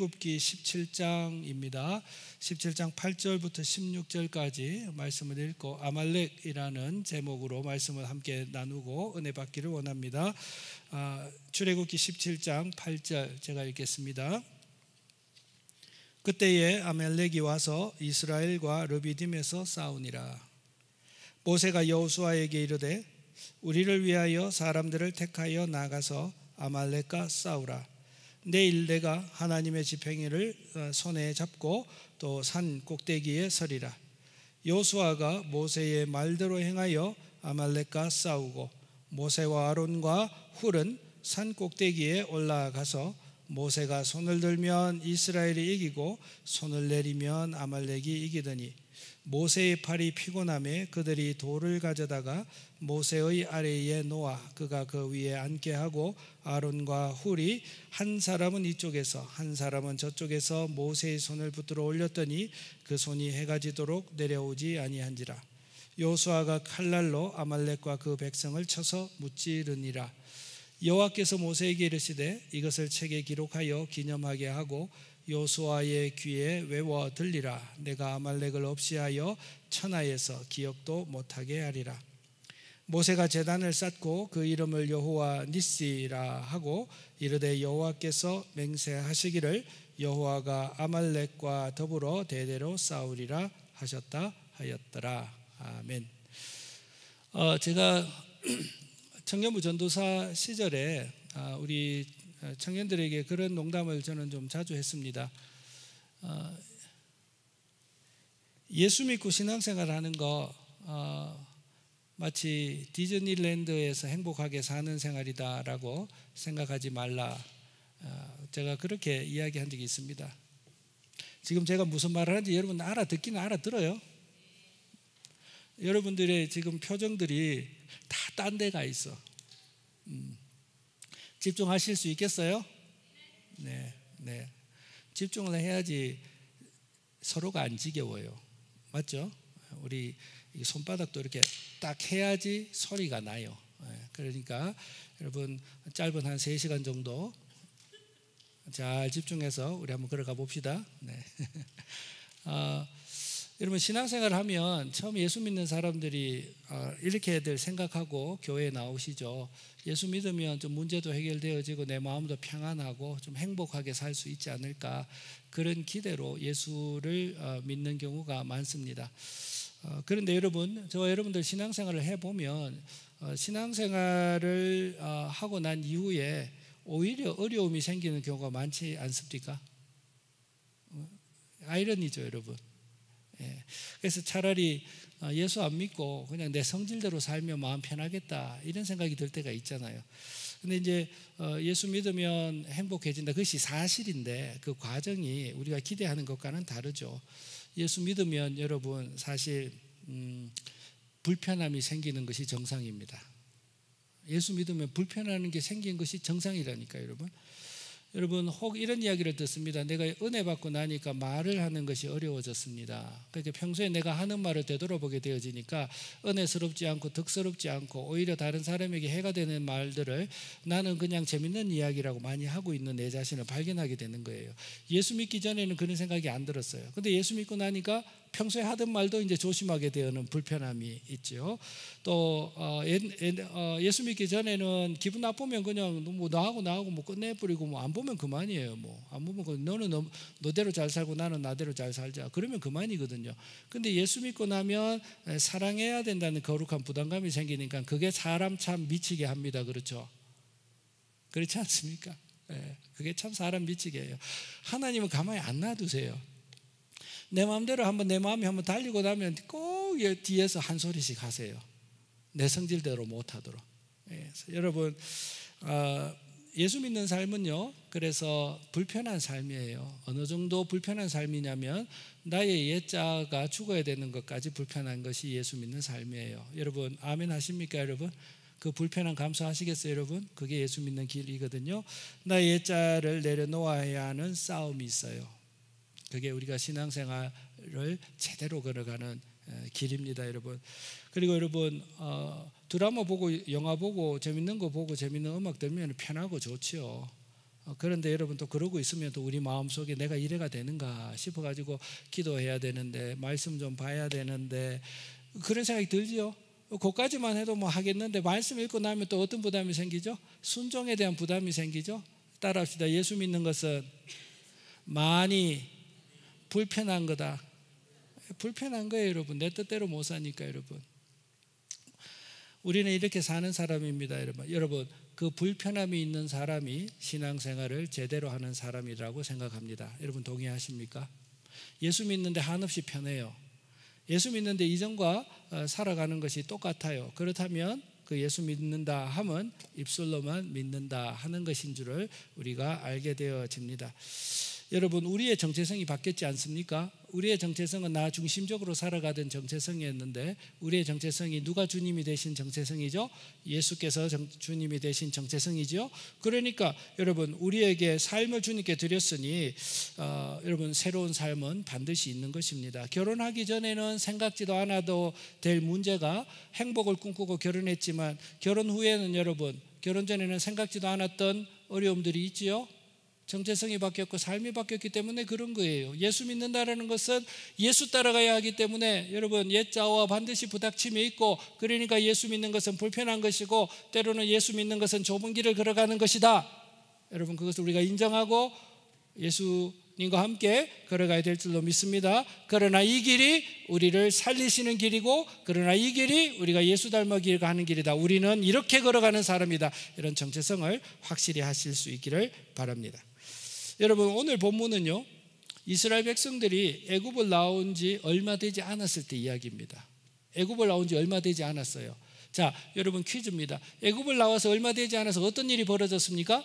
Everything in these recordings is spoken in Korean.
출애굽기 17장입니다. 17장 8절부터 16절까지 말씀을 읽고 아말렉이라는 제목으로 말씀을 함께 나누고 은혜 받기를 원합니다. 출애굽기 17장 8절 제가 읽겠습니다. 그때에 아말렉이 와서 이스라엘과 르비딤에서 싸우니라. 모세가 여호수아에게 이르되 우리를 위하여 사람들을 택하여 나가서 아말렉과 싸우라. 내일 내가 하나님의 지팡이를 손에 잡고 또 산 꼭대기에 서리라. 여호수아가 모세의 말대로 행하여 아말렉과 싸우고 모세와 아론과 훌은 산 꼭대기에 올라가서 모세가 손을 들면 이스라엘이 이기고 손을 내리면 아말렉이 이기더니 모세의 팔이 피곤함에 그들이 돌을 가져다가 모세의 아래에 놓아 그가 그 위에 앉게 하고 아론과 훌이 한 사람은 이쪽에서 한 사람은 저쪽에서 모세의 손을 붙들어 올렸더니 그 손이 해가 지도록 내려오지 아니한지라. 여호수아가 칼날로 아말렉과 그 백성을 쳐서 무찌르니라. 여호와께서 모세에게 이르시되 이것을 책에 기록하여 기념하게 하고 여호수아의 귀에 외워 들리라. 내가 아말렉을 없이하여 천하에서 기억도 못하게 하리라. 모세가 제단을 쌓고 그 이름을 여호와 니시라 하고 이르되 여호와께서 맹세하시기를 여호와가 아말렉과 더불어 대대로 싸우리라 하셨다 하였더라. 아멘. 제가 청년부 전도사 시절에 우리 청년들에게 그런 농담을 저는 좀 자주 했습니다. 예수 믿고 신앙생활 하는 거 마치 디즈니랜드에서 행복하게 사는 생활이다라고 생각하지 말라. 제가 그렇게 이야기한 적이 있습니다. 지금 제가 무슨 말을 하는지 여러분 알아듣기는 알아들어요? 여러분들의 지금 표정들이 다 딴 데 가 있어. 집중하실 수 있겠어요? 네. 집중을 해야지 서로가 안 지겨워요. 맞죠? 우리 손바닥도 이렇게 딱 해야지 소리가 나요. 그러니까 여러분 짧은 한 3시간 정도 잘 집중해서 우리 한번 걸어가 봅시다. 네. 여러분 신앙생활을 하면 처음 예수 믿는 사람들이 이렇게들 생각하고 교회에 나오시죠. 예수 믿으면 좀 문제도 해결되어지고 내 마음도 평안하고 좀 행복하게 살 수 있지 않을까, 그런 기대로 예수를 믿는 경우가 많습니다. 그런데 여러분, 저와 여러분들 신앙생활을 해보면 신앙생활을 하고 난 이후에 오히려 어려움이 생기는 경우가 많지 않습니까? 아이러니죠, 여러분. 그래서 차라리 예수 안 믿고 그냥 내 성질대로 살면 마음 편하겠다 이런 생각이 들 때가 있잖아요. 근데 이제 예수 믿으면 행복해진다, 그것이 사실인데 그 과정이 우리가 기대하는 것과는 다르죠. 예수 믿으면 여러분 사실 불편함이 생기는 것이 정상입니다. 예수 믿으면 불편한 게 생긴 것이 정상이라니까요, 여러분. 여러분 혹 이런 이야기를 듣습니다. 내가 은혜 받고 나니까 말을 하는 것이 어려워졌습니다. 그러니까 평소에 내가 하는 말을 되돌아보게 되어지니까 은혜스럽지 않고 덕스럽지 않고 오히려 다른 사람에게 해가 되는 말들을 나는 그냥 재밌는 이야기라고 많이 하고 있는 내 자신을 발견하게 되는 거예요. 예수 믿기 전에는 그런 생각이 안 들었어요. 근데 예수 믿고 나니까 평소에 하던 말도 이제 조심하게 되는 불편함이 있죠. 또 예수 믿기 전에는 기분 나쁘면 그냥 뭐 나하고 뭐 끝내버리고 뭐 안 보면 그만이에요. 뭐 안 보면 너는 너대로 잘 살고 나는 나대로 잘 살자, 그러면 그만이거든요. 근데 예수 믿고 나면 사랑해야 된다는 거룩한 부담감이 생기니까 그게 사람 참 미치게 합니다. 그렇죠? 그렇지 않습니까? 그게 참 사람 미치게 해요. 하나님은 가만히 안 놔두세요. 내 마음대로 내 마음이 한번 달리고 나면 꼭 뒤에서 한 소리씩 하세요. 내 성질대로 못하도록. 여러분 예수 믿는 삶은요, 그래서 불편한 삶이에요. 어느 정도 불편한 삶이냐면 나의 옛자가 죽어야 되는 것까지 불편한 것이 예수 믿는 삶이에요. 여러분 아멘 하십니까? 여러분 그 불편한 감수하시겠어요? 여러분 그게 예수 믿는 길이거든요. 나의 옛자를 내려놓아야 하는 싸움이 있어요. 그게 우리가 신앙생활을 제대로 걸어가는 길입니다, 여러분. 그리고 여러분 드라마 보고 영화 보고 재밌는 거 보고 재밌는 음악 들으면 편하고 좋지요. 그런데 여러분 또 그러고 있으면 또 우리 마음속에 내가 이래가 되는가 싶어가지고 기도해야 되는데 말씀 좀 봐야 되는데 그런 생각이 들지요. 그것까지만 해도 뭐 하겠는데 말씀 읽고 나면 또 어떤 부담이 생기죠? 순종에 대한 부담이 생기죠. 따라합시다. 예수 믿는 것은 많이 불편한 거다. 불편한 거예요, 여러분. 내 뜻대로 못 사니까, 여러분. 우리는 이렇게 사는 사람입니다, 여러분. 그 불편함이 있는 사람이 신앙생활을 제대로 하는 사람이라고 생각합니다. 여러분 동의하십니까? 예수 믿는데 한없이 편해요. 예수 믿는데 이전과 살아가는 것이 똑같아요. 그렇다면 그 예수 믿는다 함은 입술로만 믿는다 하는 것인 줄을 우리가 알게 되어집니다. 여러분 우리의 정체성이 바뀌었지 않습니까? 우리의 정체성은 나 중심적으로 살아가던 정체성이었는데 우리의 정체성이 누가 주님이 되신 정체성이죠? 예수께서 주님이 되신 정체성이죠. 그러니까 여러분 우리에게 삶을 주님께 드렸으니 여러분 새로운 삶은 반드시 있는 것입니다. 결혼하기 전에는 생각지도 않아도 될 문제가 행복을 꿈꾸고 결혼했지만 결혼 후에는 여러분 결혼 전에는 생각지도 않았던 어려움들이 있지요. 정체성이 바뀌었고 삶이 바뀌었기 때문에 그런 거예요. 예수 믿는다라는 것은 예수 따라가야 하기 때문에 여러분 옛자와 반드시 부닥침이 있고 그러니까 예수 믿는 것은 불편한 것이고 때로는 예수 믿는 것은 좁은 길을 걸어가는 것이다. 여러분 그것을 우리가 인정하고 예수님과 함께 걸어가야 될 줄로 믿습니다. 그러나 이 길이 우리를 살리시는 길이고 그러나 이 길이 우리가 예수 닮아가는 가는 길이다. 우리는 이렇게 걸어가는 사람이다. 이런 정체성을 확실히 하실 수 있기를 바랍니다. 여러분 오늘 본문은요 이스라엘 백성들이 애굽을 나온 지 얼마 되지 않았을 때 이야기입니다. 애굽을 나온 지 얼마 되지 않았어요. 자 여러분 퀴즈입니다. 애굽을 나와서 얼마 되지 않아서 어떤 일이 벌어졌습니까?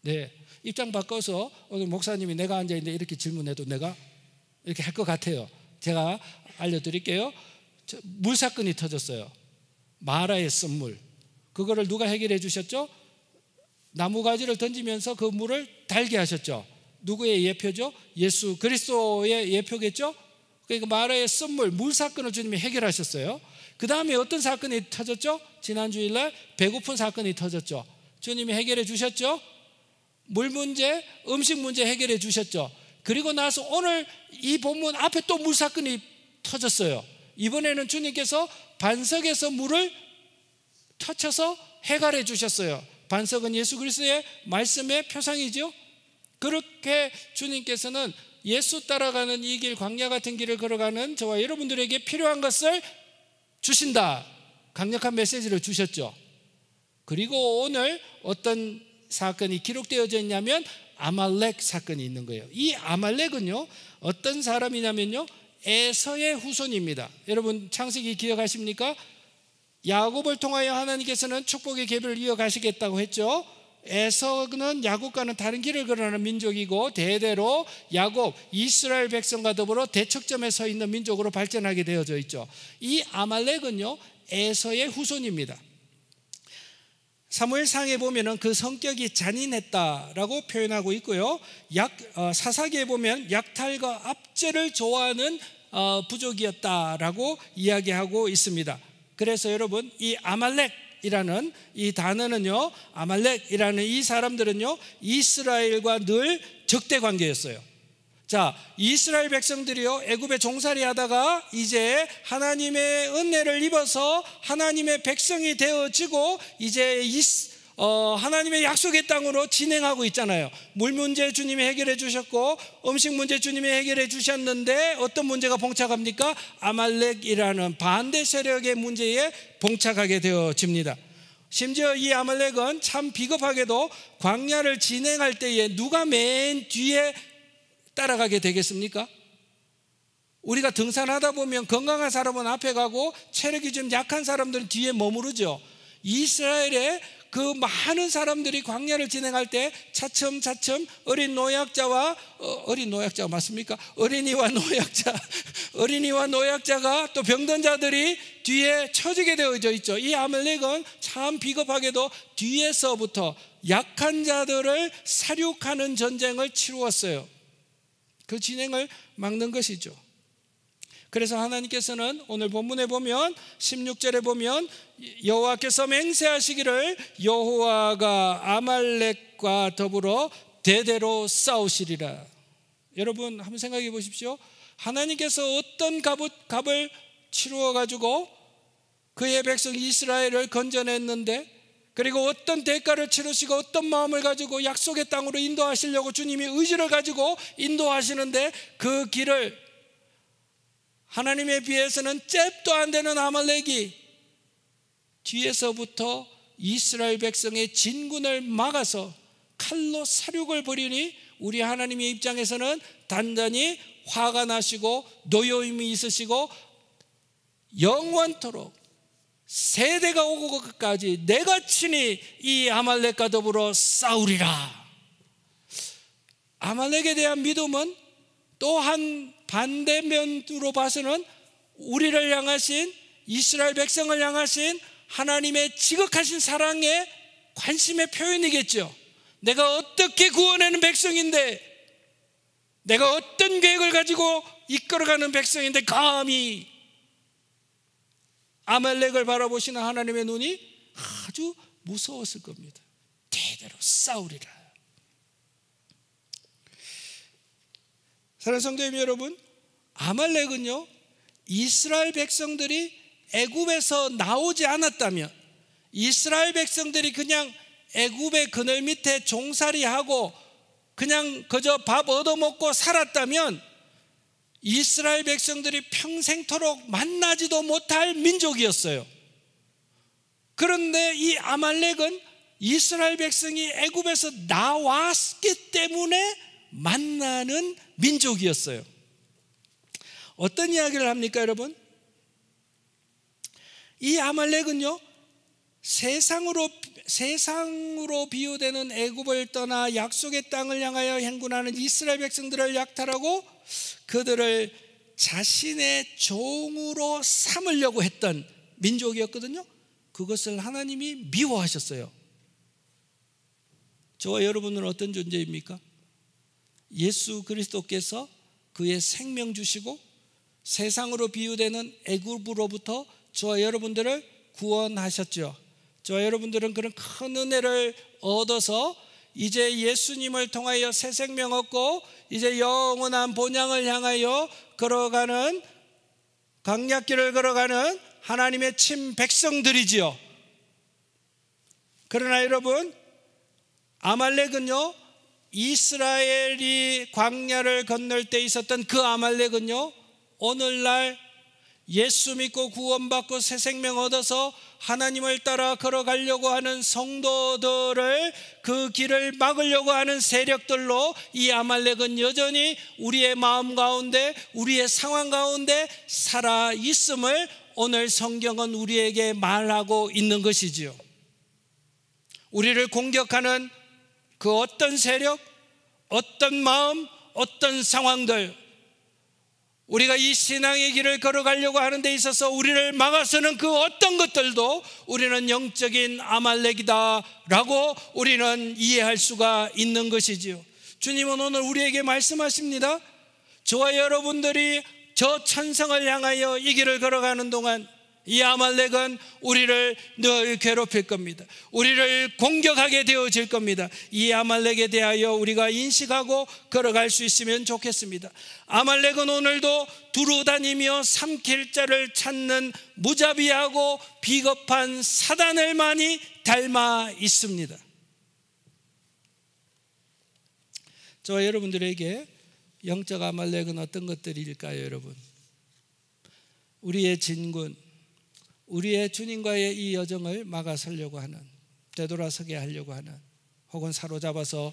네, 입장 바꿔서 오늘 목사님이 내가 앉아있는데 이렇게 질문해도 내가 이렇게 할 것 같아요. 제가 알려드릴게요. 물 사건이 터졌어요. 마라의 썸물. 그거를 누가 해결해 주셨죠? 나무가지를 던지면서 그 물을 달게 하셨죠. 누구의 예표죠? 예수 그리스도의 예표겠죠? 그러니까 마라의 썸물, 물 사건을 주님이 해결하셨어요. 그 다음에 어떤 사건이 터졌죠? 지난 주일날 배고픈 사건이 터졌죠. 주님이 해결해 주셨죠? 물 문제, 음식 문제 해결해 주셨죠. 그리고 나서 오늘 이 본문 앞에 또 물 사건이 터졌어요. 이번에는 주님께서 반석에서 물을 터쳐서 해결해 주셨어요. 반석은 예수 그리스도의 말씀의 표상이죠. 그렇게 주님께서는 예수 따라가는 이 길, 광야 같은 길을 걸어가는 저와 여러분들에게 필요한 것을 주신다. 강력한 메시지를 주셨죠. 그리고 오늘 어떤 사건이 기록되어져 있냐면 아말렉 사건이 있는 거예요. 이 아말렉은요 어떤 사람이냐면요 에서의 후손입니다. 여러분 창세기 기억하십니까? 야곱을 통하여 하나님께서는 축복의 계보를 이어가시겠다고 했죠. 에서는 야곱과는 다른 길을 걸어가는 민족이고 대대로 야곱, 이스라엘 백성과 더불어 대척점에 서 있는 민족으로 발전하게 되어져 있죠. 이 아말렉은요 에서의 후손입니다. 사무엘상에 보면은 그 성격이 잔인했다라고 표현하고 있고요. 사사기에 보면 약탈과 압제를 좋아하는 부족이었다라고 이야기하고 있습니다. 그래서 여러분 이 아말렉이라는 이 단어는요 아말렉이라는 이 사람들은요 이스라엘과 늘 적대 관계였어요. 자 이스라엘 백성들이요 애굽에 종살이 하다가 이제 하나님의 은혜를 입어서 하나님의 백성이 되어지고 이제 하나님의 약속의 땅으로 진행하고 있잖아요. 물 문제 주님이 해결해 주셨고 음식 문제 주님이 해결해 주셨는데 어떤 문제가 봉착합니까? 아말렉이라는 반대 세력의 문제에 봉착하게 되어집니다. 심지어 이 아말렉은 참 비겁하게도 광야를 진행할 때에 누가 맨 뒤에 따라가게 되겠습니까? 우리가 등산하다 보면 건강한 사람은 앞에 가고 체력이 좀 약한 사람들은 뒤에 머무르죠. 이스라엘의 그 많은 사람들이 광야를 진행할 때 차츰차츰 어린 노약자와 어린 노약자가 맞습니까? 어린이와 노약자가 또 병든 자들이 뒤에 처지게 되어져 있죠. 이 아말렉은 참 비겁하게도 뒤에서부터 약한 자들을 살육하는 전쟁을 치루었어요. 그 진행을 막는 것이죠. 그래서 하나님께서는 오늘 본문에 보면 16절에 보면 여호와께서 맹세하시기를 여호와가 아말렉과 더불어 대대로 싸우시리라. 여러분 한번 생각해 보십시오. 하나님께서 어떤 값을 치루어 가지고 그의 백성 이스라엘을 건져냈는데, 그리고 어떤 대가를 치르시고 어떤 마음을 가지고 약속의 땅으로 인도하시려고 주님이 의지를 가지고 인도하시는데, 그 길을 하나님에 비해서는 잽도 안 되는 아말렉이 뒤에서부터 이스라엘 백성의 진군을 막아서 칼로 사륙을 벌이니 우리 하나님의 입장에서는 단단히 화가 나시고 노여움이 있으시고 영원토록 세대가 오고 끝까지 내가 친히 이 아말렉과 더불어 싸우리라. 아말렉에 대한 믿음은 또한 반대면으로 봐서는 우리를 향하신, 이스라엘 백성을 향하신 하나님의 지극하신 사랑의 관심의 표현이겠죠. 내가 어떻게 구원하는 백성인데, 내가 어떤 계획을 가지고 이끌어가는 백성인데 감히 아말렉을 바라보시는 하나님의 눈이 아주 무서웠을 겁니다. 대대로 싸우리라. 사랑하는 성도님 여러분, 아말렉은요, 이스라엘 백성들이 애굽에서 나오지 않았다면, 이스라엘 백성들이 그냥 애굽의 그늘 밑에 종살이하고 그냥 그저 밥 얻어먹고 살았다면 이스라엘 백성들이 평생토록 만나지도 못할 민족이었어요. 그런데 이 아말렉은 이스라엘 백성이 애굽에서 나왔기 때문에 만나는 민족이었어요. 어떤 이야기를 합니까 여러분? 이 아말렉은요, 세상으로 비유되는 애굽을 떠나 약속의 땅을 향하여 행군하는 이스라엘 백성들을 약탈하고 그들을 자신의 종으로 삼으려고 했던 민족이었거든요. 그것을 하나님이 미워하셨어요. 저와 여러분은 어떤 존재입니까? 예수 그리스도께서 그의 생명 주시고 세상으로 비유되는 애굽으로부터 저와 여러분들을 구원하셨죠. 저와 여러분들은 그런 큰 은혜를 얻어서 이제 예수님을 통하여 새 생명 얻고 이제 영원한 본향을 향하여 걸어가는, 강약길을 걸어가는 하나님의 친 백성들이지요. 그러나 여러분, 아말렉은요, 이스라엘이 광야를 건널 때 있었던 그 아말렉은요, 오늘날 예수 믿고 구원받고 새 생명 얻어서 하나님을 따라 걸어가려고 하는 성도들을, 그 길을 막으려고 하는 세력들로 이 아말렉은 여전히 우리의 마음 가운데, 우리의 상황 가운데 살아 있음을 오늘 성경은 우리에게 말하고 있는 것이지요. 우리를 공격하는 그 어떤 세력, 어떤 마음, 어떤 상황들, 우리가 이 신앙의 길을 걸어가려고 하는 데 있어서 우리를 막아서는 그 어떤 것들도 우리는 영적인 아말렉이다라고 우리는 이해할 수가 있는 것이지요. 주님은 오늘 우리에게 말씀하십니다. 저와 여러분들이 저 천성을 향하여 이 길을 걸어가는 동안 이 아말렉은 우리를 늘 괴롭힐 겁니다. 우리를 공격하게 되어질 겁니다. 이 아말렉에 대하여 우리가 인식하고 걸어갈 수 있으면 좋겠습니다. 아말렉은 오늘도 두루다니며 삼킬 자를 찾는 무자비하고 비겁한 사단을 많이 닮아 있습니다. 저와 여러분들에게 영적 아말렉은 어떤 것들일까요, 여러분? 우리의 진군, 우리의 주님과의 이 여정을 막아서려고 하는, 되돌아서게 하려고 하는, 혹은 사로잡아서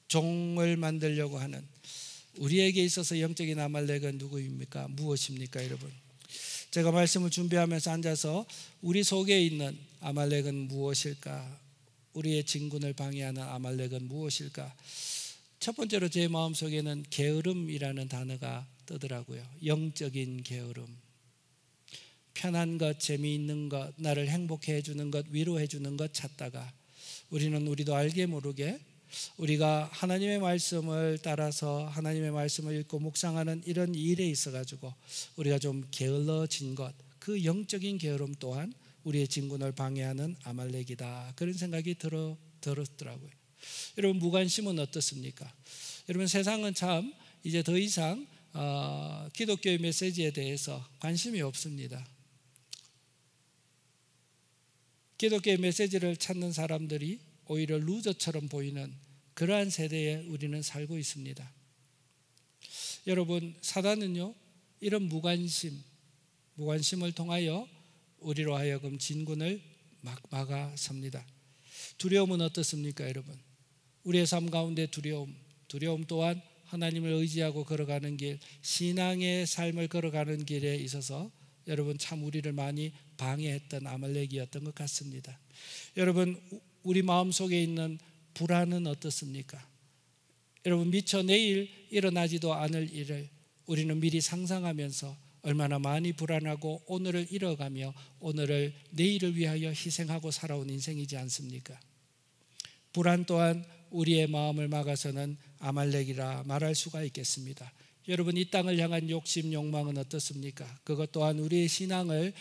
종을 만들려고 하는 우리에게 있어서 영적인 아말렉은 누구입니까? 무엇입니까, 여러분? 제가 말씀을 준비하면서 앉아서 우리 속에 있는 아말렉은 무엇일까? 우리의 진군을 방해하는 아말렉은 무엇일까? 첫 번째로 제 마음속에는 게으름이라는 단어가 뜨더라고요. 영적인 게으름. 편한 것, 재미있는 것, 나를 행복해 해주는 것, 위로해 주는 것 찾다가 우리도 알게 모르게 우리가 하나님의 말씀을 따라서 하나님의 말씀을 읽고 묵상하는 이런 일에 있어가지고 우리가 좀 게을러진 것, 그 영적인 게으름 또한 우리의 진군을 방해하는 아말렉이다, 그런 생각이 들었더라고요. 여러분, 무관심은 어떻습니까? 여러분, 세상은 참 이제 더 이상 기독교의 메시지에 대해서 관심이 없습니다. 기독교의 메시지를 찾는 사람들이 오히려 루저처럼 보이는 그러한 세대에 우리는 살고 있습니다. 여러분, 사단은요, 이런 무관심을 통하여 우리로 하여금 진군을 막아섭니다. 두려움은 어떻습니까, 여러분? 우리의 삶 가운데 두려움 또한 하나님을 의지하고 걸어가는 길, 신앙의 삶을 걸어가는 길에 있어서 여러분 참 우리를 많이 방해했던 아말렉이었던 것 같습니다. 여러분, 우리 마음속에 있는 불안은 어떻습니까? 여러분, 미처 내일 일어나지도 않을 일을 우리는 미리 상상하면서 얼마나 많이 불안하고 오늘을 잃어가며 오늘을 내일을 위하여 희생하고 살아온 인생이지 않습니까? 불안 또한 우리의 마음을 막아서는 아말렉이라 말할 수가 있겠습니다. 여러분, 이 땅을 향한 욕심, 욕망은 어떻습니까? 그것 또한 우리의 신앙의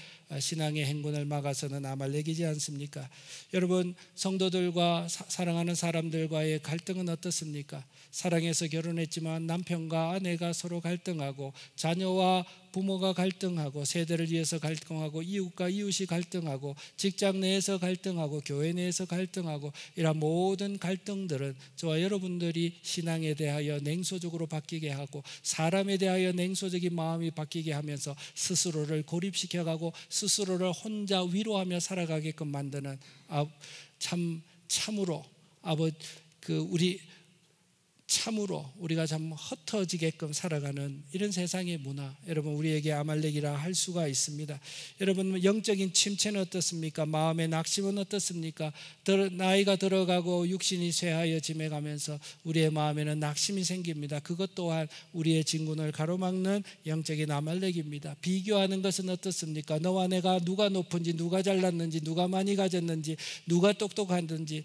행군을 막아서는 아말렉이지 않습니까? 여러분, 성도들과 사랑하는 사람들과의 갈등은 어떻습니까? 사랑해서 결혼했지만 남편과 아내가 서로 갈등하고, 자녀와 부모가 갈등하고, 세대를 위해서 갈등하고, 이웃과 이웃이 갈등하고, 직장 내에서 갈등하고, 교회 내에서 갈등하고, 이런 모든 갈등들은 저와 여러분들이 신앙에 대하여 냉소적으로 바뀌게 하고, 사람에 대하여 냉소적인 마음이 바뀌게 하면서 스스로를 고립시켜가고 스스로를 혼자 위로하며 살아가게끔 만드는 참으로 우리가 참 흩어지게끔 살아가는 이런 세상의 문화, 여러분, 우리에게 아말렉이라 할 수가 있습니다. 여러분, 영적인 침체는 어떻습니까? 마음의 낙심은 어떻습니까? 나이가 들어가고 육신이 쇠하여 짐해가면서 우리의 마음에는 낙심이 생깁니다. 그것 또한 우리의 진군을 가로막는 영적인 아말렉입니다. 비교하는 것은 어떻습니까? 너와 내가 누가 높은지, 누가 잘났는지, 누가 많이 가졌는지, 누가 똑똑한지,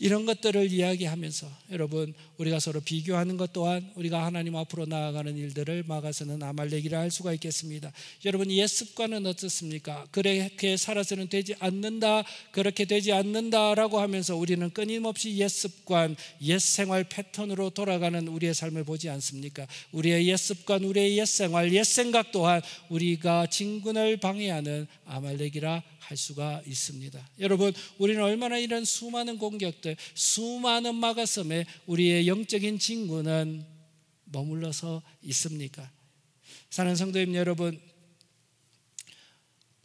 이런 것들을 이야기하면서 여러분, 우리가 서로 비교하는 것 또한 우리가 하나님 앞으로 나아가는 일들을 막아서는 아말렉이라 할 수가 있겠습니다. 여러분, 옛 습관은 어떻습니까? 그렇게 살아서는 되지 않는다, 그렇게 되지 않는다라고 하면서 우리는 끊임없이 옛 습관, 옛 생활 패턴으로 돌아가는 우리의 삶을 보지 않습니까? 우리의 옛 습관, 우리의 옛 생활, 옛 생각 또한 우리가 진군을 방해하는 아말렉이라 할 수가 있습니다. 여러분, 우리는 얼마나 이런 수많은 공격들, 수많은 막아섬에 우리의 영적인 진군은 머물러서 있습니까? 사랑하는 성도님 여러분,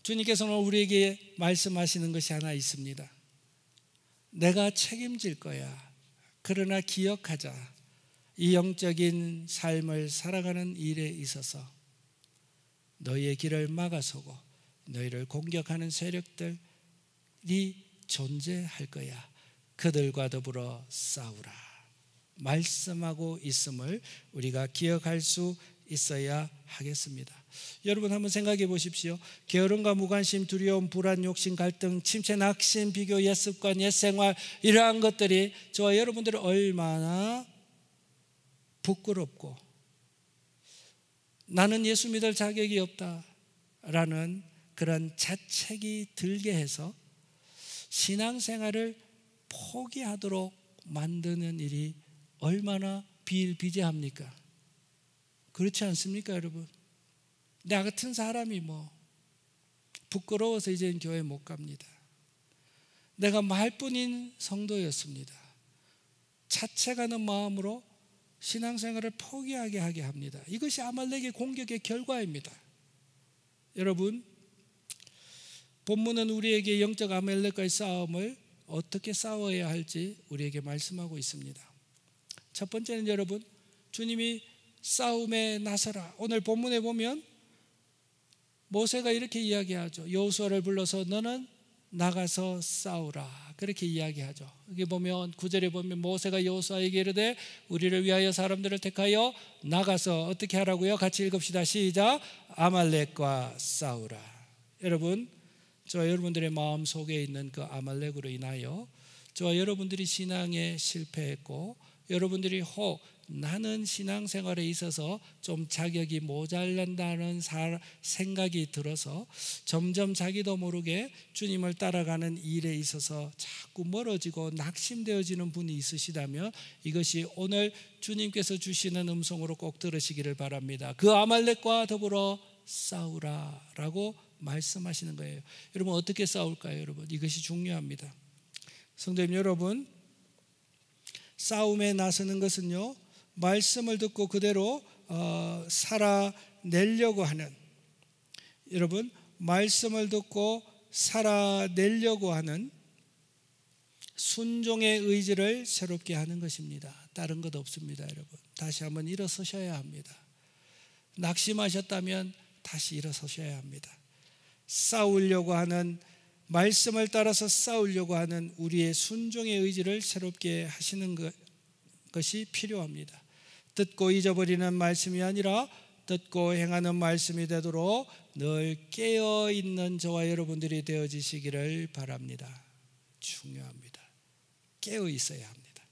주님께서는 우리에게 말씀하시는 것이 하나 있습니다. 내가 책임질 거야. 그러나 기억하자. 이 영적인 삶을 살아가는 일에 있어서 너희의 길을 막아서고 너희를 공격하는 세력들이 존재할 거야. 그들과 더불어 싸우라. 말씀하고 있음을 우리가 기억할 수 있어야 하겠습니다. 여러분, 한번 생각해 보십시오. 게으름과 무관심, 두려움, 불안, 욕심, 갈등, 침체, 낙심, 비교, 옛 습관, 옛 생활, 이러한 것들이 저와 여러분들을 얼마나 부끄럽고 나는 예수 믿을 자격이 없다라는 그런 자책이 들게 해서 신앙생활을 포기하도록 만드는 일이 얼마나 비일비재합니까? 그렇지 않습니까, 여러분? 나 같은 사람이 부끄러워서 이제는 교회 못 갑니다. 내가 말뿐인 성도였습니다. 자책하는 마음으로 신앙생활을 포기하게 하게 합니다. 이것이 아말렉의 공격의 결과입니다. 여러분, 본문은 우리에게 영적 아말렉과의 싸움을 어떻게 싸워야 할지 우리에게 말씀하고 있습니다. 첫 번째는 여러분, 주님이 싸움에 나서라. 오늘 본문에 보면 모세가 이렇게 이야기하죠. 여호수아를 불러서 너는 나가서 싸우라. 그렇게 이야기하죠. 여기 보면 9절에 보면 모세가 여호수아에게 이르되 우리를 위하여 사람들을 택하여 나가서 어떻게 하라고요? 같이 읽읍시다. 시작. 아말렉과 싸우라. 여러분, 저와 여러분들의 마음 속에 있는 그 아말렉으로 인하여 저와 여러분들이 신앙에 실패했고, 여러분들이 혹 나는 신앙생활에 있어서 좀 자격이 모자란다는 생각이 들어서 점점 자기도 모르게 주님을 따라가는 일에 있어서 자꾸 멀어지고 낙심되어지는 분이 있으시다면, 이것이 오늘 주님께서 주시는 음성으로 꼭 들으시기를 바랍니다. 그 아말렉과 더불어 싸우라 라고 말씀하시는 거예요. 여러분, 어떻게 싸울까요? 여러분, 이것이 중요합니다. 성도님 여러분, 싸움에 나서는 것은요, 말씀을 듣고 그대로 살아내려고 하는, 여러분, 말씀을 듣고 살아내려고 하는 순종의 의지를 새롭게 하는 것입니다. 다른 것 없습니다. 여러분, 다시 한번 일어서셔야 합니다. 낙심하셨다면 다시 일어서셔야 합니다. 싸우려고 하는, 말씀을 따라서 싸우려고 하는 우리의 순종의 의지를 새롭게 하시는 것이 필요합니다. 듣고 잊어버리는 말씀이 아니라 듣고 행하는 말씀이 되도록 늘 깨어있는 저와 여러분들이 되어지시기를 바랍니다. 중요합니다. 깨어있어야 합니다.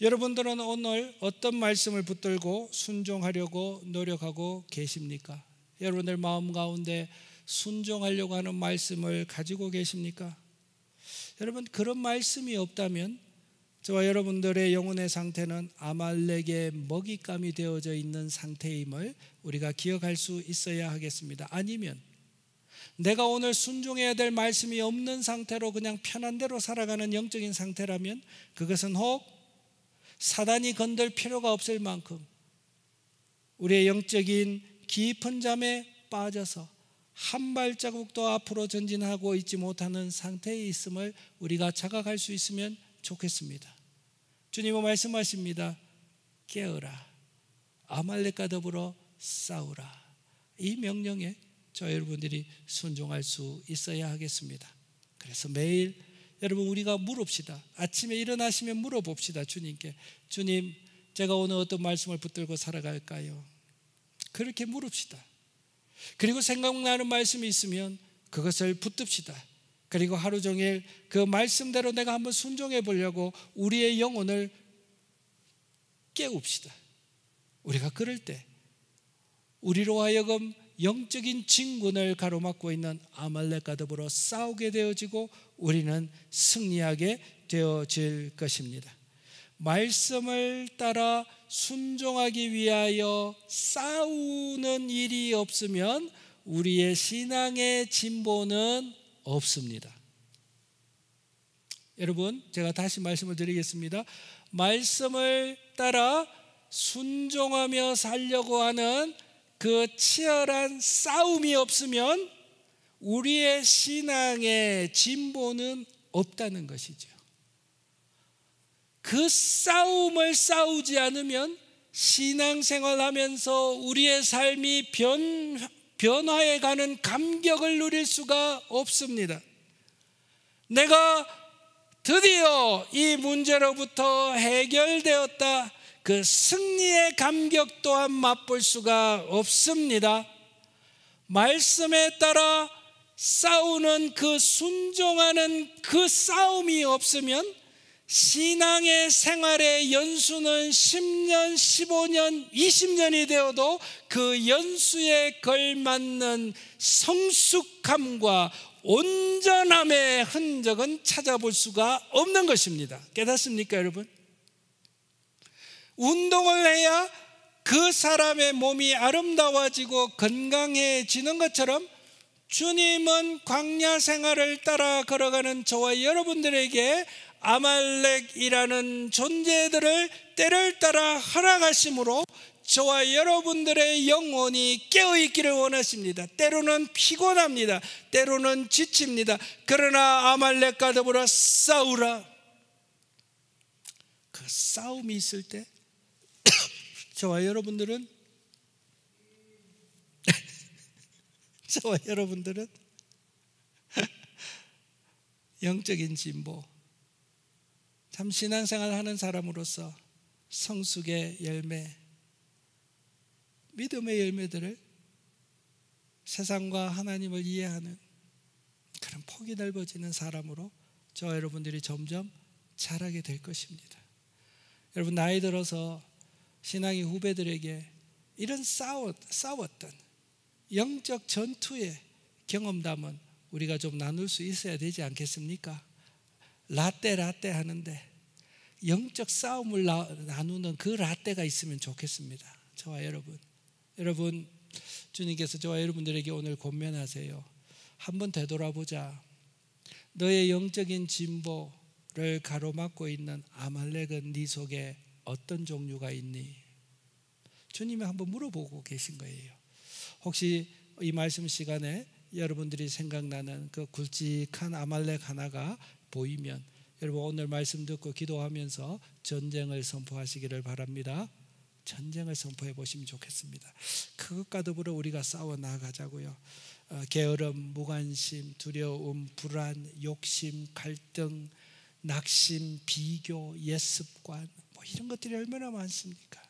여러분들은 오늘 어떤 말씀을 붙들고 순종하려고 노력하고 계십니까? 여러분들 마음 가운데 순종하려고 하는 말씀을 가지고 계십니까? 여러분, 그런 말씀이 없다면 저와 여러분들의 영혼의 상태는 아말렉의 먹잇감이 되어져 있는 상태임을 우리가 기억할 수 있어야 하겠습니다. 아니면 내가 오늘 순종해야 될 말씀이 없는 상태로 그냥 편한 대로 살아가는 영적인 상태라면, 그것은 혹 사단이 건들 필요가 없을 만큼 우리의 영적인 깊은 잠에 빠져서 한 발자국도 앞으로 전진하고 있지 못하는 상태에 있음을 우리가 자각할 수 있으면 좋겠습니다. 주님은 말씀하십니다. 깨어라, 아말렉과 더불어 싸우라. 이 명령에 저 여러분들이 순종할 수 있어야 하겠습니다. 그래서 매일 여러분, 우리가 물읍시다. 아침에 일어나시면 물어봅시다. 주님께, 주님, 제가 오늘 어떤 말씀을 붙들고 살아갈까요? 그렇게 물읍시다. 그리고 생각나는 말씀이 있으면 그것을 붙듭시다. 그리고 하루 종일 그 말씀대로 내가 한번 순종해 보려고 우리의 영혼을 깨웁시다. 우리가 그럴 때 우리로 하여금 영적인 진군을 가로막고 있는 아말렉과 더불어 싸우게 되어지고 우리는 승리하게 되어질 것입니다. 말씀을 따라 순종하기 위하여 싸우는 일이 없으면 우리의 신앙의 진보는 없습니다. 여러분, 제가 다시 말씀을 드리겠습니다. 말씀을 따라 순종하며 살려고 하는 그 치열한 싸움이 없으면 우리의 신앙의 진보는 없다는 것이죠. 그 싸움을 싸우지 않으면 신앙생활하면서 우리의 삶이 변화해가는 감격을 누릴 수가 없습니다. 내가 드디어 이 문제로부터 해결되었다, 그 승리의 감격 또한 맛볼 수가 없습니다. 말씀에 따라 싸우는 그 순종하는 그 싸움이 없으면 신앙의 생활의 연수는 10년, 15년, 20년이 되어도 그 연수에 걸맞는 성숙함과 온전함의 흔적은 찾아볼 수가 없는 것입니다. 깨닫습니까, 여러분? 운동을 해야 그 사람의 몸이 아름다워지고 건강해지는 것처럼 주님은 광야 생활을 따라 걸어가는 저와 여러분들에게 아말렉이라는 존재들을 때를 따라 허락하심으로 저와 여러분들의 영혼이 깨어있기를 원하십니다. 때로는 피곤합니다. 때로는 지칩니다. 그러나 아말렉과 더불어 싸우라. 그 싸움이 있을 때 저와 여러분들은 영적인 진보, 참 신앙생활 하는 사람으로서 성숙의 열매, 믿음의 열매들을 세상과 하나님을 이해하는 그런 폭이 넓어지는 사람으로 저와 여러분들이 점점 잘하게 될 것입니다. 여러분, 나이 들어서 신앙의 후배들에게 이런 싸웠던 영적 전투의 경험담은 우리가 좀 나눌 수 있어야 되지 않겠습니까? 라떼 하는데 영적 싸움을 나누는 그 라떼가 있으면 좋겠습니다. 저와 여러분, 주님께서 저와 여러분들에게 오늘 권면하세요. 한번 되돌아보자. 너의 영적인 진보를 가로막고 있는 아말렉은 네 속에 어떤 종류가 있니? 주님이 한번 물어보고 계신 거예요. 혹시 이 말씀 시간에 여러분들이 생각나는 그 굵직한 아말렉 하나가 보이면 여러분, 오늘 말씀 듣고 기도하면서 전쟁을 선포하시기를 바랍니다. 전쟁을 선포해 보시면 좋겠습니다. 그것과 더불어 우리가 싸워 나가자고요. 게으름, 무관심, 두려움, 불안, 욕심, 갈등, 낙심, 비교, 옛습관, 이런 것들이 얼마나 많습니까?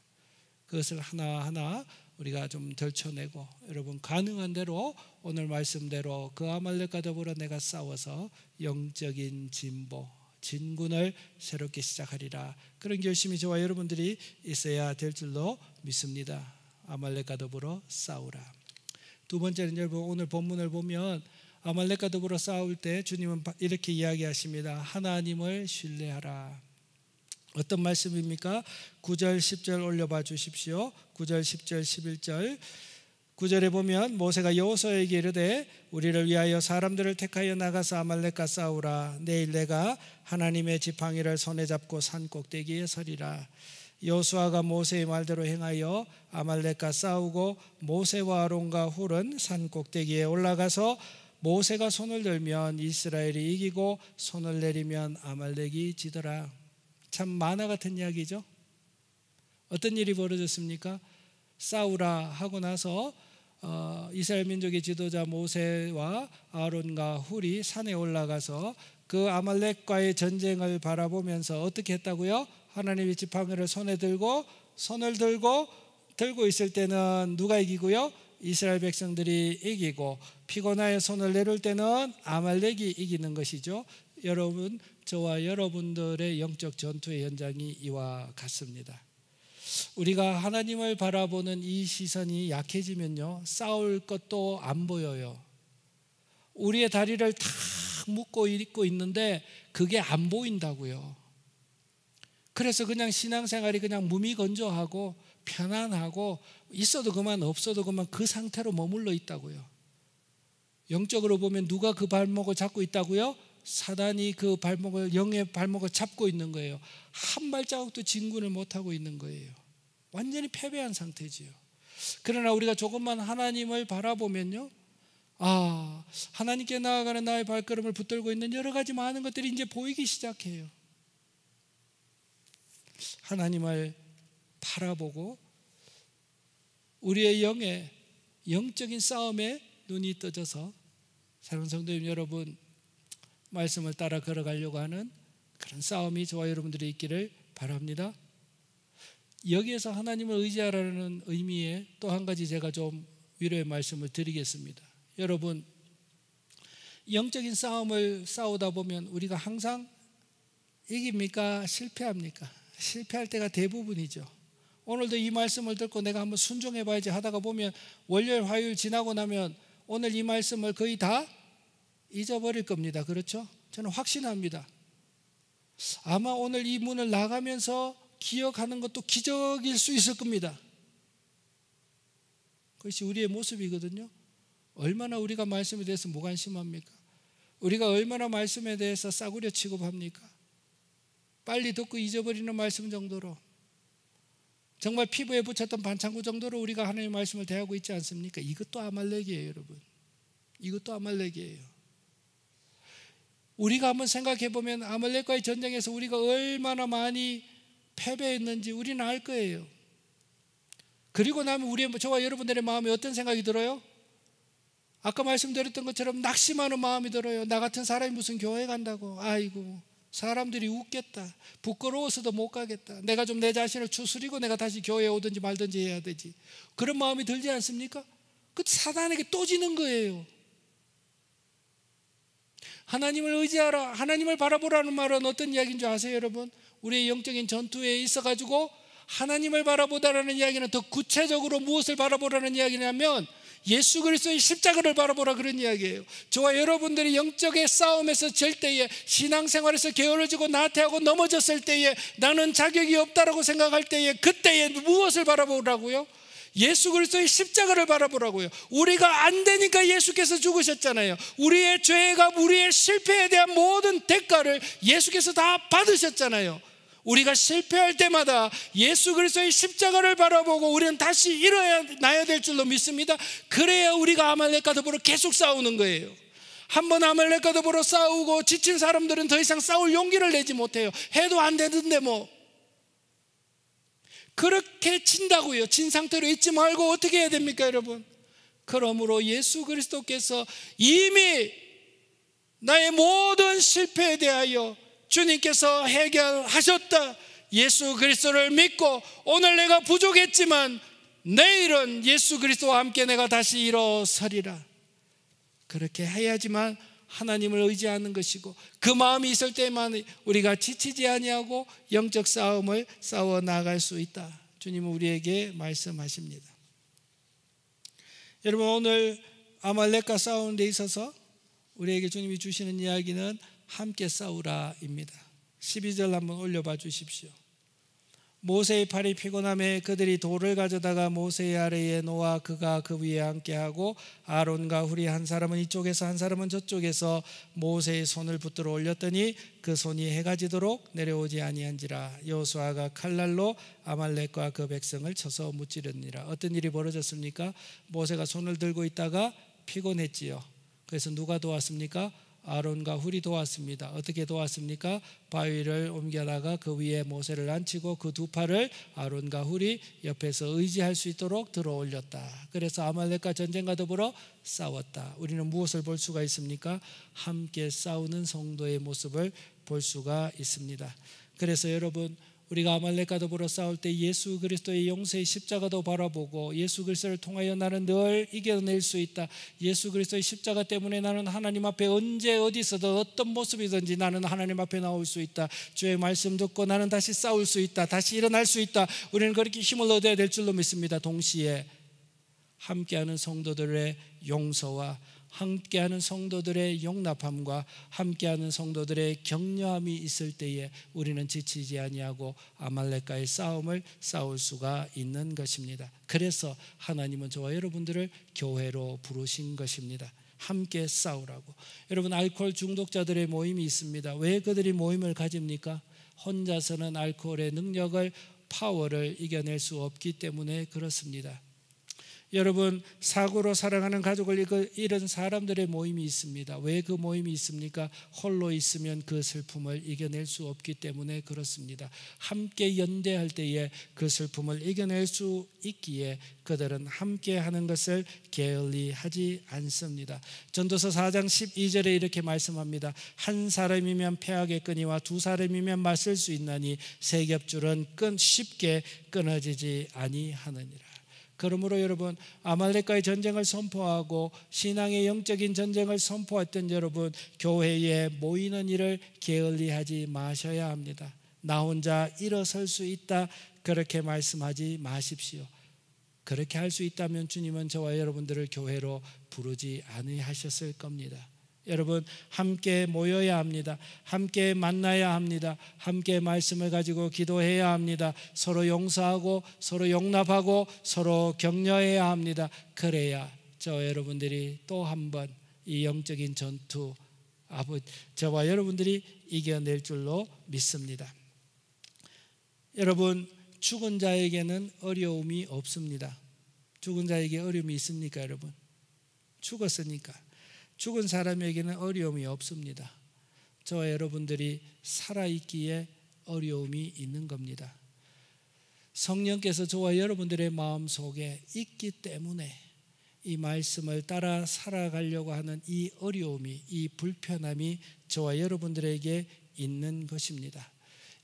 그것을 하나하나 우리가 좀 덜쳐내고, 여러분, 가능한 대로 오늘 말씀대로 그 아말렉과 더불어 내가 싸워서 영적인 진군을 새롭게 시작하리라. 그런 결심이 저와 여러분들이 있어야 될 줄로 믿습니다. 아말렉과 더불어 싸우라. 두 번째는 여러분, 오늘 본문을 보면 아말렉과 더불어 싸울 때 주님은 이렇게 이야기하십니다. 하나님을 신뢰하라. 어떤 말씀입니까? 9절 10절 올려봐 주십시오. 9절 10절 11절. 9절에 보면 모세가 여호수아에게 이르되 우리를 위하여 사람들을 택하여 나가서 아말렉과 싸우라. 내일 내가 하나님의 지팡이를 손에 잡고 산 꼭대기에 서리라. 여호수아가 모세의 말대로 행하여 아말렉과 싸우고 모세와 아론과 훌은 산 꼭대기에 올라가서 모세가 손을 들면 이스라엘이 이기고 손을 내리면 아말렉이 지더라. 참 만화 같은 이야기죠. 어떤 일이 벌어졌습니까? 싸우라 하고 나서 이스라엘 민족의 지도자 모세와 아론과 훌이 산에 올라가서 그 아말렉과의 전쟁을 바라보면서 어떻게 했다고요? 하나님의 지팡이를 손을 들고 있을 때는 누가 이기고요? 이스라엘 백성들이 이기고, 피곤하여 손을 내릴 때는 아말렉이 이기는 것이죠. 여러분, 저와 여러분들의 영적 전투의 현장이 이와 같습니다. 우리가 하나님을 바라보는 이 시선이 약해지면요, 싸울 것도 안 보여요. 우리의 다리를 탁 묶고 있고 있는데 그게 안 보인다고요. 그래서 그냥 신앙생활이 그냥 무미건조하고 편안하고 있어도 그만 없어도 그만 그 상태로 머물러 있다고요. 영적으로 보면 누가 그 발목을 잡고 있다고요? 사단이 그 발목을, 영의 발목을 잡고 있는 거예요. 한 발자국도 진군을 못하고 있는 거예요. 완전히 패배한 상태지요. 그러나 우리가 조금만 하나님을 바라보면요, 하나님께 나아가는 나의 발걸음을 붙들고 있는 여러 가지 많은 것들이 이제 보이기 시작해요. 하나님을 바라보고 우리의 영적인 싸움에 눈이 떠져서, 사랑하는 성도님 여러분, 말씀을 따라 걸어가려고 하는 그런 싸움이 저와 여러분들이 있기를 바랍니다. 여기에서 하나님을 의지하라는 의미에 또 한 가지 제가 좀 위로의 말씀을 드리겠습니다. 여러분, 영적인 싸움을 싸우다 보면 우리가 항상 이깁니까? 실패합니까? 실패할 때가 대부분이죠. 오늘도 이 말씀을 듣고 내가 한번 순종해 봐야지 하다가 보면 월요일, 화요일 지나고 나면 오늘 이 말씀을 거의 다 잊어버릴 겁니다. 그렇죠? 저는 확신합니다. 아마 오늘 이 문을 나가면서 기억하는 것도 기적일 수 있을 겁니다. 그것이 우리의 모습이거든요. 얼마나 우리가 말씀에 대해서 무관심합니까? 우리가 얼마나 말씀에 대해서 싸구려 취급합니까? 빨리 듣고 잊어버리는 말씀 정도로, 정말 피부에 붙였던 반창고 정도로 우리가 하나님의 말씀을 대하고 있지 않습니까? 이것도 아말렉이에요, 여러분. 이것도 아말렉이에요. 우리가 한번 생각해 보면 아말렉과의 전쟁에서 우리가 얼마나 많이 패배했는지 우리는 알 거예요. 그리고 나면 저와 여러분들의 마음에 어떤 생각이 들어요? 아까 말씀드렸던 것처럼 낙심하는 마음이 들어요. 나 같은 사람이 무슨 교회 간다고, 아이고 사람들이 웃겠다, 부끄러워서도 못 가겠다, 내가 좀 내 자신을 추스리고 내가 다시 교회에 오든지 말든지 해야 되지, 그런 마음이 들지 않습니까? 그 사단에게 또 지는 거예요. 하나님을 의지하라, 하나님을 바라보라는 말은 어떤 이야기인 줄 아세요, 여러분? 우리의 영적인 전투에 있어가지고 하나님을 바라보다라는 이야기는 더 구체적으로 무엇을 바라보라는 이야기냐면 예수 그리스도의 십자가를 바라보라, 그런 이야기예요. 저와 여러분들이 영적의 싸움에서 질 때에, 신앙생활에서 게으러지고 나태하고 넘어졌을 때에, 나는 자격이 없다라고 생각할 때에, 그때에 무엇을 바라보라고요? 예수 그리스도의 십자가를 바라보라고요. 우리가 안 되니까 예수께서 죽으셨잖아요. 우리의 죄가, 우리의 실패에 대한 모든 대가를 예수께서 다 받으셨잖아요. 우리가 실패할 때마다 예수 그리스도의 십자가를 바라보고 우리는 다시 일어나야 될 줄로 믿습니다. 그래야 우리가 아말렉과 더불어 계속 싸우는 거예요. 한번 아말렉과 더불어 싸우고 지친 사람들은 더 이상 싸울 용기를 내지 못해요. 해도 안 되는데 뭐. 그렇게 친다고요. 진 상태로 있지 말고 어떻게 해야 됩니까, 여러분? 그러므로 예수 그리스도께서 이미 나의 모든 실패에 대하여 주님께서 해결하셨다. 예수 그리스도를 믿고 오늘 내가 부족했지만 내일은 예수 그리스도와 함께 내가 다시 일어서리라. 그렇게 해야지만 하나님을 의지하는 것이고, 그 마음이 있을 때만 우리가 지치지 아니하고 영적 싸움을 싸워 나갈 수 있다. 주님은 우리에게 말씀하십니다. 여러분, 오늘 아말렉과 싸우는 데 있어서 우리에게 주님이 주시는 이야기는 함께 싸우라입니다. 12절 한번 올려봐 주십시오. 모세의 팔이 피곤함에 그들이 돌을 가져다가 모세의 아래에 놓아 그가 그 위에 앉게하고 아론과 훌이 한 사람은 이쪽에서 한 사람은 저쪽에서 모세의 손을 붙들어 올렸더니 그 손이 해가 지도록 내려오지 아니한지라. 여호수아가 칼날로 아말렉과 그 백성을 쳐서 무찌르니라. 어떤 일이 벌어졌습니까? 모세가 손을 들고 있다가 피곤했지요. 그래서 누가 도왔습니까? 아론과 훌이 도왔습니다. 어떻게 도왔습니까? 바위를 옮겨다가 그 위에 모세를 앉히고 그 두 팔을 아론과 훌이 옆에서 의지할 수 있도록 들어 올렸다. 그래서 아말렉과 전쟁과 더불어 싸웠다. 우리는 무엇을 볼 수가 있습니까? 함께 싸우는 성도의 모습을 볼 수가 있습니다. 그래서 여러분, 우리가 아말렉과 더불어 싸울 때 예수 그리스도의 용서의 십자가도 바라보고 예수 그리스도를 통하여 나는 늘 이겨낼 수 있다. 예수 그리스도의 십자가 때문에 나는 하나님 앞에 언제 어디서든 어떤 모습이든지 나는 하나님 앞에 나올 수 있다. 주의 말씀 듣고 나는 다시 싸울 수 있다. 다시 일어날 수 있다. 우리는 그렇게 힘을 얻어야 될 줄로 믿습니다. 동시에 함께하는 성도들의 용서와 함께하는 성도들의 용납함과 함께하는 성도들의 격려함이 있을 때에 우리는 지치지 아니하고 아말렉과의 싸움을 싸울 수가 있는 것입니다. 그래서 하나님은 저와 여러분들을 교회로 부르신 것입니다. 함께 싸우라고. 여러분, 알코올 중독자들의 모임이 있습니다. 왜 그들이 모임을 가집니까? 혼자서는 알코올의 능력을, 파워를 이겨낼 수 없기 때문에 그렇습니다. 여러분, 사고로 사랑하는 가족을 잃은 사람들의 모임이 있습니다. 왜 그 모임이 있습니까? 홀로 있으면 그 슬픔을 이겨낼 수 없기 때문에 그렇습니다. 함께 연대할 때에 그 슬픔을 이겨낼 수 있기에 그들은 함께 하는 것을 게을리 하지 않습니다. 전도서 4장 12절에 이렇게 말씀합니다. 한 사람이면 패하겠거니와 두 사람이면 맞설 수 있나니 세 겹줄은 쉽게 끊어지지 아니하느니라. 그러므로 여러분, 아말렉과의 전쟁을 선포하고 신앙의 영적인 전쟁을 선포했던 여러분, 교회에 모이는 일을 게을리하지 마셔야 합니다. 나 혼자 일어설 수 있다, 그렇게 말씀하지 마십시오. 그렇게 할 수 있다면 주님은 저와 여러분들을 교회로 부르지 아니하셨을 겁니다. 여러분, 함께 모여야 합니다. 함께 만나야 합니다. 함께 말씀을 가지고 기도해야 합니다. 서로 용서하고 서로 용납하고 서로 격려해야 합니다. 그래야 저와 여러분들이 또 한 번 이 영적인 전투 저와 여러분들이 이겨낼 줄로 믿습니다. 여러분, 죽은 자에게는 어려움이 없습니다. 죽은 자에게 어려움이 있습니까, 여러분? 죽었으니까. 죽은 사람에게는 어려움이 없습니다. 저와 여러분들이 살아있기에 어려움이 있는 겁니다. 성령께서 저와 여러분들의 마음속에 있기 때문에 이 말씀을 따라 살아가려고 하는 이 어려움이, 이 불편함이 저와 여러분들에게 있는 것입니다.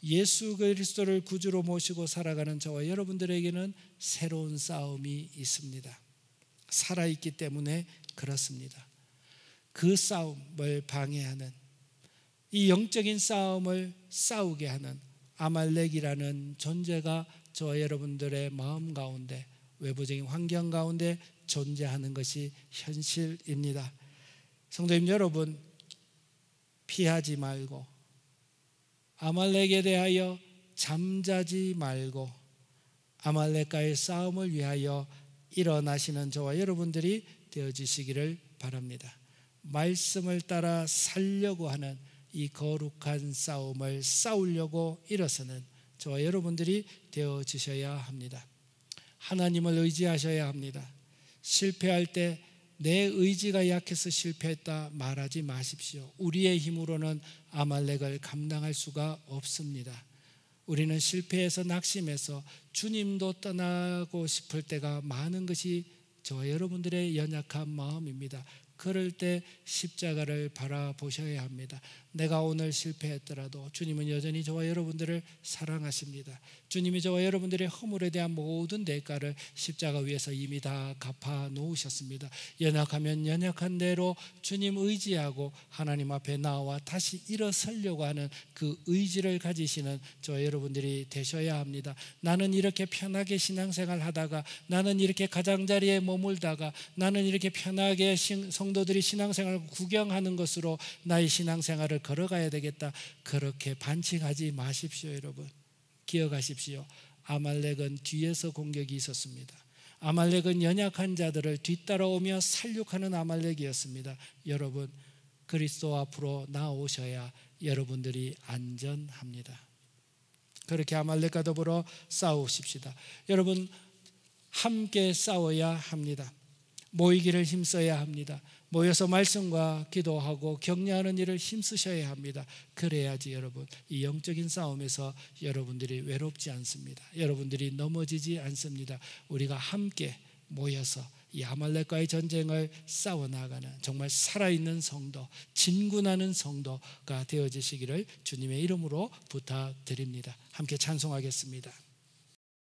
예수 그리스도를 구주로 모시고 살아가는 저와 여러분들에게는 새로운 싸움이 있습니다. 살아있기 때문에 그렇습니다. 그 싸움을 방해하는, 이 영적인 싸움을 싸우게 하는 아말렉이라는 존재가 저와 여러분들의 마음 가운데, 외부적인 환경 가운데 존재하는 것이 현실입니다. 성도님 여러분, 피하지 말고 아말렉에 대하여 잠자지 말고 아말렉과의 싸움을 위하여 일어나시는 저와 여러분들이 되어주시기를 바랍니다. 말씀을 따라 살려고 하는 이 거룩한 싸움을 싸우려고 일어서는 저와 여러분들이 되어주셔야 합니다. 하나님을 의지하셔야 합니다. 실패할 때 내 의지가 약해서 실패했다 말하지 마십시오. 우리의 힘으로는 아말렉을 감당할 수가 없습니다. 우리는 실패해서 낙심해서 주님도 떠나고 싶을 때가 많은 것이 저와 여러분들의 연약한 마음입니다. 그럴 때 십자가를 바라보셔야 합니다. 내가 오늘 실패했더라도 주님은 여전히 저와 여러분들을 사랑하십니다. 주님이 저와 여러분들의 허물에 대한 모든 대가를 십자가 위에서 이미 다 갚아 놓으셨습니다. 연약하면 연약한 대로 주님 의지하고 하나님 앞에 나와 다시 일어서려고 하는 그 의지를 가지시는 저와 여러분들이 되셔야 합니다. 나는 이렇게 편하게 신앙생활 하다가, 나는 이렇게 가장자리에 머물다가, 나는 이렇게 편하게 성도들이 신앙생활을 구경하는 것으로 나의 신앙생활을 걸어가야 되겠다, 그렇게 반칙하지 마십시오. 여러분, 기억하십시오. 아말렉은 뒤에서 공격이 있었습니다. 아말렉은 연약한 자들을 뒤따라오며 살육하는 아말렉이었습니다. 여러분, 그리스도 앞으로 나오셔야 여러분들이 안전합니다. 그렇게 아말렉과 더불어 싸우십시다. 여러분, 함께 싸워야 합니다. 모이기를 힘써야 합니다. 모여서 말씀과 기도하고 격려하는 일을 힘쓰셔야 합니다. 그래야지 여러분, 이 영적인 싸움에서 여러분들이 외롭지 않습니다. 여러분들이 넘어지지 않습니다. 우리가 함께 모여서 이 아말렉과의 전쟁을 싸워나가는 정말 살아있는 성도, 진군하는 성도가 되어지시기를 주님의 이름으로 부탁드립니다. 함께 찬송하겠습니다.